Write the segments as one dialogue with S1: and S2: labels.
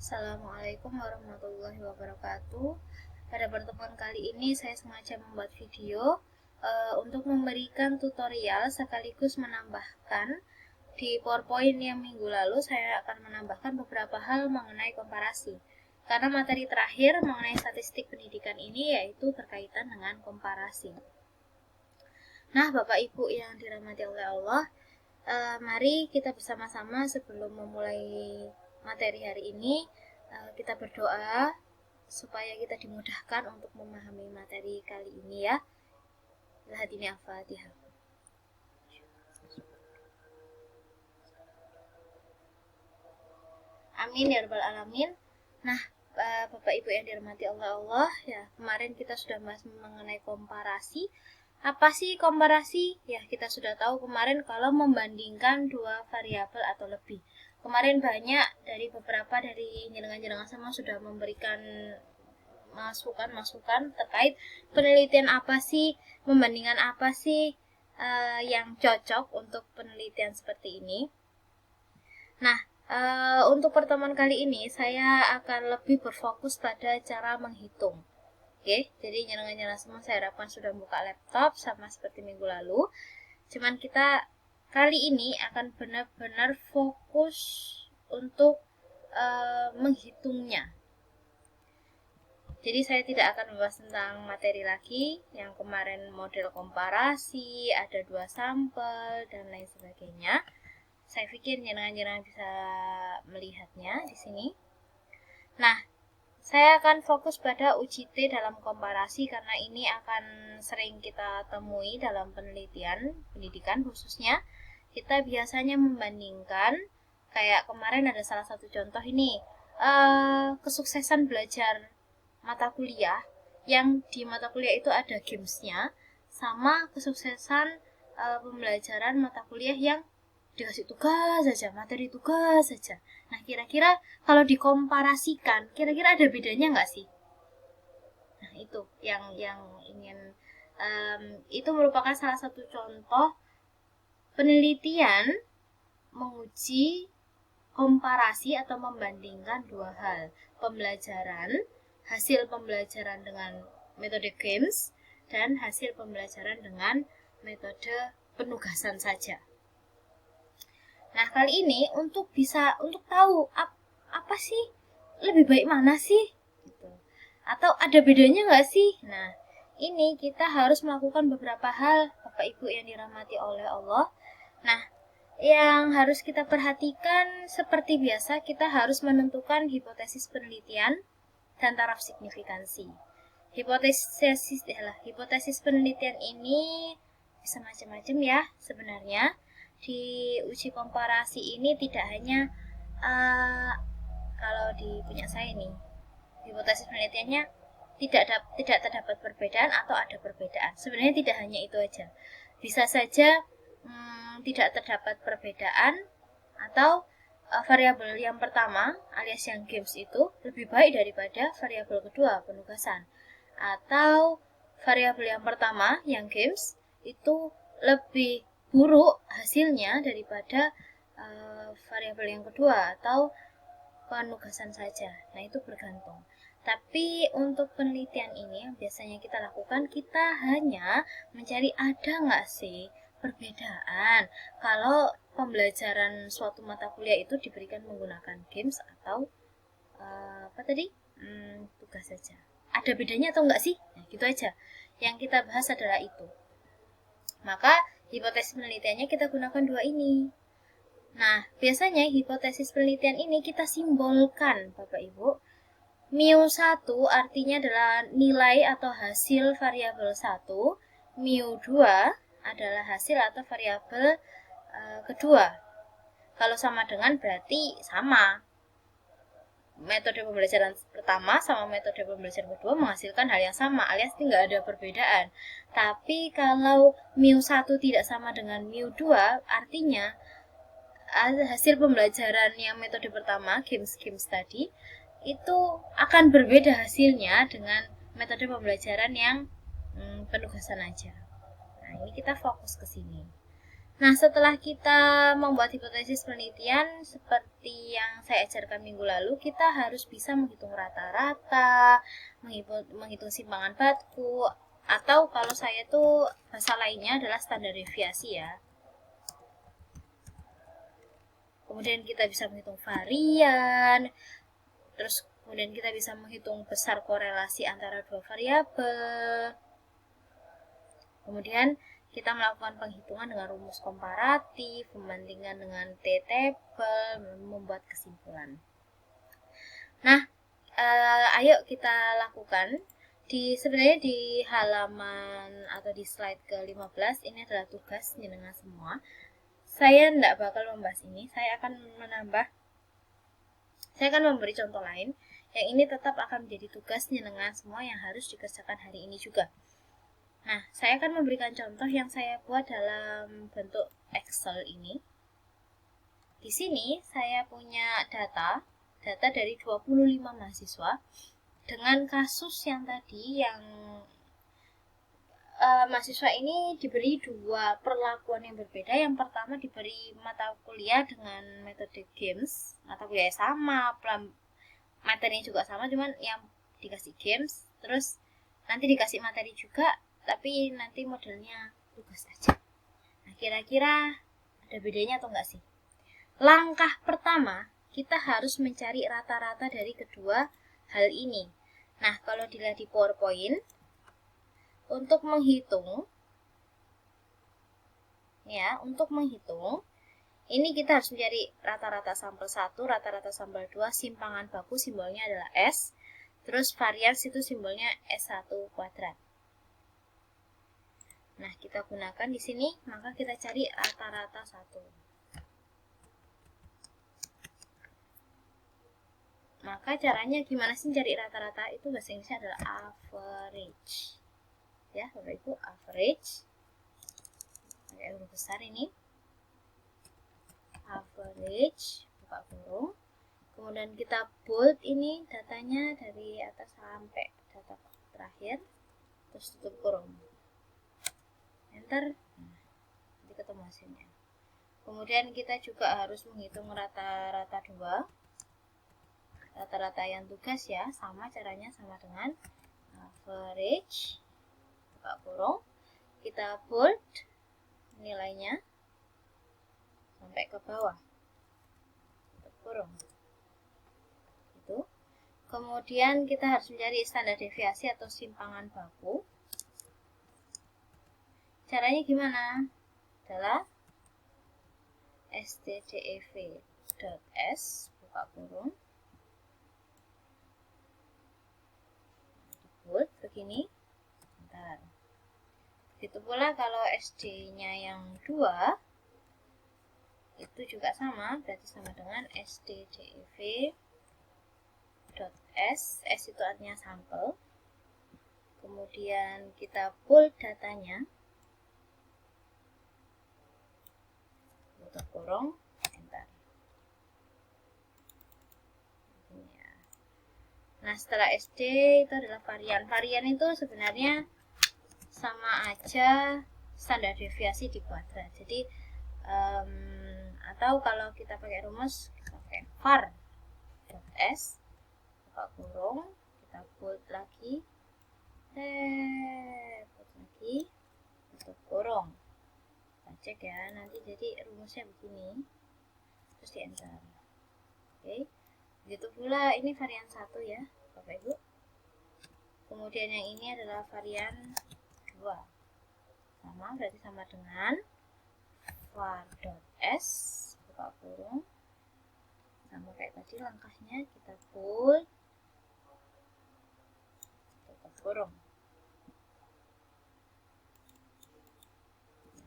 S1: Assalamualaikum warahmatullahi wabarakatuh. Pada pertemuan kali ini saya sengaja membuat video untuk memberikan tutorial sekaligus menambahkan di PowerPoint yang minggu lalu. Saya akan menambahkan beberapa hal mengenai komparasi, karena materi terakhir mengenai statistik pendidikan ini yaitu berkaitan dengan komparasi. Nah, Bapak Ibu yang dirahmati oleh Allah, mari kita bersama-sama sebelum memulai materi hari ini, kita berdoa supaya kita dimudahkan untuk memahami materi kali ini ya. Al-Hadini Al-Fatihah. Amin ya rabbal alamin. Nah, Bapak Ibu yang dirahmati Allah ya, kemarin kita sudah bahas mengenai komparasi. Apa sih komparasi? Ya, kita sudah tahu kemarin kalau membandingkan dua variabel atau lebih. Kemarin banyak dari beberapa dari jenengan-jenengan sama sudah memberikan masukan terkait penelitian apa sih, membandingkan apa sih yang cocok untuk penelitian seperti ini. Nah, untuk pertemuan kali ini saya akan lebih berfokus pada cara menghitung. Oke, jadi jenengan-jenengan semua saya harapkan sudah buka laptop sama seperti minggu lalu. Cuman kita kali ini akan benar-benar fokus untuk menghitungnya. Jadi saya tidak akan membahas tentang materi lagi. Yang kemarin model komparasi, ada 2 sampel dan lain sebagainya. Saya pikir jenengan-jenengan bisa melihatnya di sini. Nah, saya akan fokus pada UJT dalam komparasi karena ini akan sering kita temui dalam penelitian pendidikan, khususnya kita biasanya membandingkan, kayak kemarin ada salah satu contoh ini, kesuksesan belajar mata kuliah yang di mata kuliah itu ada gamesnya sama kesuksesan pembelajaran mata kuliah yang dikasih tugas saja, materi tugas saja. Nah, kira-kira kalau dikomparasikan, kira-kira ada bedanya nggak sih? Nah, itu yang ingin, itu merupakan salah satu contoh penelitian menguji komparasi atau membandingkan dua hal, hasil pembelajaran dengan metode games dan hasil pembelajaran dengan metode penugasan saja. Nah, kali ini untuk tahu apa sih lebih baik mana sih gitu. Atau ada bedanya nggak sih? Nah, ini kita harus melakukan beberapa hal, Bapak Ibu yang dirahmati oleh Allah. Nah, yang harus kita perhatikan seperti biasa, kita harus menentukan hipotesis penelitian dan taraf signifikansi. Hipotesis penelitian ini bisa macam-macam ya sebenarnya. Di uji komparasi ini tidak hanya kalau di punya saya ini, hipotesis penelitiannya tidak terdapat perbedaan atau ada perbedaan. Sebenarnya tidak hanya itu aja. Bisa saja tidak terdapat perbedaan atau variabel yang pertama alias yang games itu lebih baik daripada variabel kedua penugasan, atau variabel yang pertama yang games itu lebih buruk hasilnya daripada variabel yang kedua atau penugasan saja. Nah, itu bergantung. Tapi untuk penelitian ini yang biasanya kita lakukan, kita hanya mencari ada nggak sih perbedaan kalau pembelajaran suatu mata kuliah itu diberikan menggunakan games atau tugas saja. Ada bedanya atau enggak sih? Nah, gitu aja. Yang kita bahas adalah itu. Maka hipotesis penelitiannya kita gunakan dua ini. Nah, biasanya hipotesis penelitian ini kita simbolkan, Bapak Ibu. Mu1 artinya adalah nilai atau hasil variabel 1, mu2 adalah hasil atau variabel kedua. Kalau sama dengan berarti sama. Metode pembelajaran pertama sama metode pembelajaran kedua menghasilkan hal yang sama, alias tidak ada perbedaan. Tapi kalau mu1 tidak sama dengan mu2, artinya hasil pembelajaran yang metode pertama, games tadi, itu akan berbeda hasilnya dengan metode pembelajaran yang penugasan aja. Nah, ini kita fokus ke sini. Nah, setelah kita membuat hipotesis penelitian seperti yang saya ajarkan minggu lalu, kita harus bisa menghitung rata-rata, menghitung simpangan baku, atau kalau saya tuh bahasa lainnya adalah standar deviasi ya. Kemudian kita bisa menghitung varian, terus kemudian kita bisa menghitung besar korelasi antara dua variabel. Kemudian kita melakukan penghitungan dengan rumus komparatif, membandingkan dengan t-table, membuat kesimpulan. Nah, ayo kita lakukan. Sebenarnya di halaman atau di slide ke-15 ini adalah tugas jenengan semua. Saya tidak bakal membahas ini, saya akan memberi contoh lain yang ini tetap akan menjadi tugas jenengan semua yang harus dikerjakan hari ini juga. Nah, saya akan memberikan contoh yang saya buat dalam bentuk Excel ini. Di sini saya punya data dari 25 mahasiswa dengan kasus yang tadi yang mahasiswa ini diberi dua perlakuan yang berbeda. Yang pertama diberi mata kuliah dengan metode games, mata kuliah sama, materinya juga sama, cuman yang dikasih games, terus nanti dikasih materi juga, tapi nanti modelnya tugas aja. Nah, kira-kira ada bedanya atau enggak sih? Langkah pertama, kita harus mencari rata-rata dari kedua hal ini. Nah, kalau dilihat di PowerPoint, untuk menghitung, ini kita harus mencari rata-rata sampel 1, rata-rata sampel 2, simpangan baku simbolnya adalah S, terus varians itu simbolnya S1 kuadrat. Nah, kita gunakan di sini, maka kita cari rata-rata 1. Maka caranya gimana sih cari rata-rata? Itu bahasa Inggrisnya adalah average. Ya, Bapak Ibu, average. Pakai huruf besar ini. Average, buka kurung. Kemudian kita bold ini datanya dari atas sampai data terakhir. Terus tutup kurung. Enter. Nah, nanti ketemu hasilnya. Kemudian kita juga harus menghitung rata-rata 2. Rata-rata yang tugas ya, sama caranya sama dengan average, buka kurung, kita bold nilainya sampai ke bawah, tutup kurung. Itu. Kemudian kita harus mencari standar deviasi atau simpangan baku. Caranya gimana? Adalah stdev.s, buka kurung, begini. Bentar. Begitu pula kalau SD-nya yang 2 itu juga sama, berarti sama dengan stdev.s. S itu artinya sampel. Kemudian kita bold datanya, tutup kurung, enter. Nah, setelah SD itu adalah varian. Varian itu sebenarnya sama aja standar deviasi di kuadrat. Jadi, atau kalau kita pakai rumus, kita pakai var.s, buka kurung, kita bold lagi, tutup kurung. Kita cek ya, nanti jadi rumusnya begini, terus di enter. Oke. Begitu pula ini varian 1 ya, Bapak Ibu. Kemudian yang ini adalah varian 2. Sama, berarti sama dengan var.s, buka kurung. Sama kayak tadi langkahnya, kita bold, tutup kurung.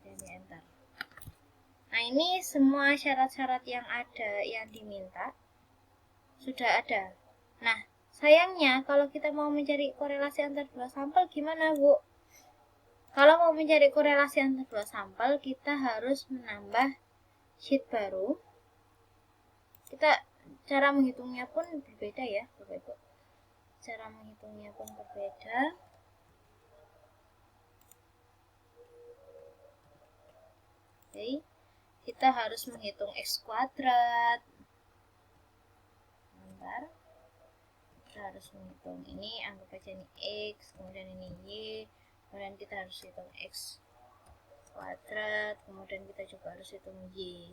S1: Dan di enter. Nah, ini semua syarat-syarat yang ada, yang diminta sudah ada. Nah, sayangnya kalau kita mau mencari korelasi antar dua sampel gimana, Bu? Kalau mau mencari korelasi antar dua sampel, kita harus menambah sheet baru. Cara menghitungnya pun berbeda ya, Bapak Ibu. Cara menghitungnya pun berbeda. Oke, kita harus menghitung X kuadrat. Bentar, kita harus menghitung ini, anggap aja ini X, kemudian ini Y, kemudian kita harus hitung X kuadrat, kemudian kita juga harus hitung Y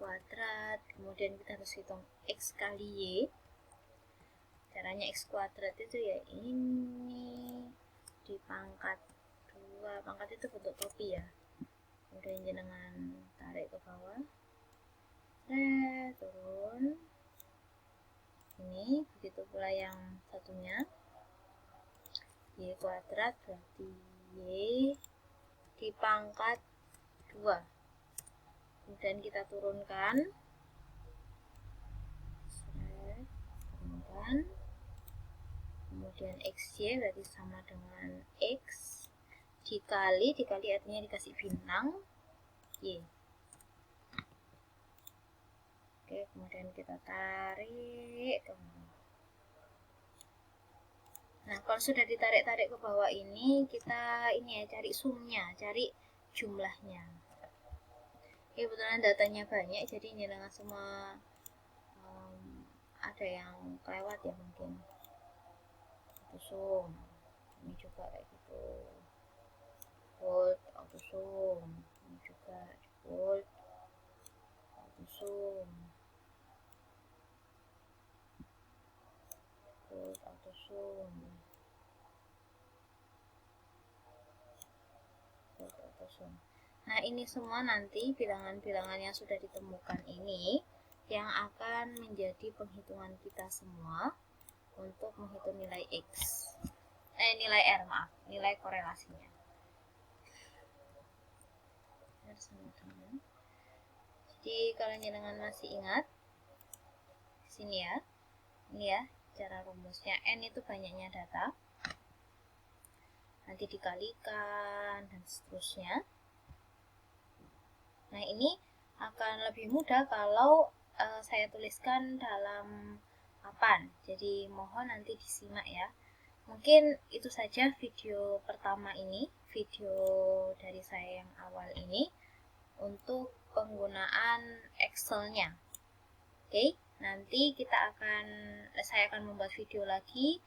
S1: kuadrat, kemudian kita harus hitung X kali Y. Caranya X kuadrat itu ya ini dipangkat 2, pangkat itu bentuk topi ya, kemudian jenengan tarik ke bawah, turun ini, begitu pula yang satunya. Y kuadrat berarti Y dipangkat 2, kemudian kita turunkan, kemudian XY berarti sama dengan X dikali artinya dikasih bintang Y. Oke, kemudian kita tarik ke bawah. Nah, kalau sudah ditarik-tarik ke bawah ini, kita ini ya, cari sumnya, cari jumlahnya. Kebetulan datanya banyak, jadi ini dengan semua ada yang kelewat ya mungkin. Auto sum, ini juga kayak gitu. Volt, auto sum, ini juga volt, auto sum, volt, auto sum. Nah, ini semua nanti bilangan-bilangan yang sudah ditemukan ini yang akan menjadi penghitungan kita semua untuk menghitung nilai X. Nilai R, maaf, nilai korelasinya. Jadi kalau jenengan masih ingat, sini ya, ini ya cara rumusnya. N itu banyaknya data, nanti dikalikan dan seterusnya. Nah, ini akan lebih mudah kalau saya tuliskan dalam papan. Jadi mohon nanti disimak ya. Mungkin itu saja video pertama ini, video dari saya yang awal ini untuk penggunaan Excel-nya. Oke, nanti saya akan membuat video lagi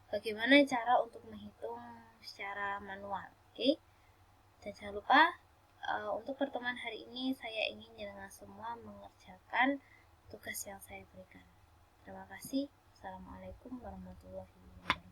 S1: bagaimana cara untuk menghitung secara manual. Oke, dan jangan lupa untuk pertemuan hari ini saya ingin jenengan semua mengerjakan tugas yang saya berikan. Terima kasih. Assalamualaikum warahmatullahi wabarakatuh.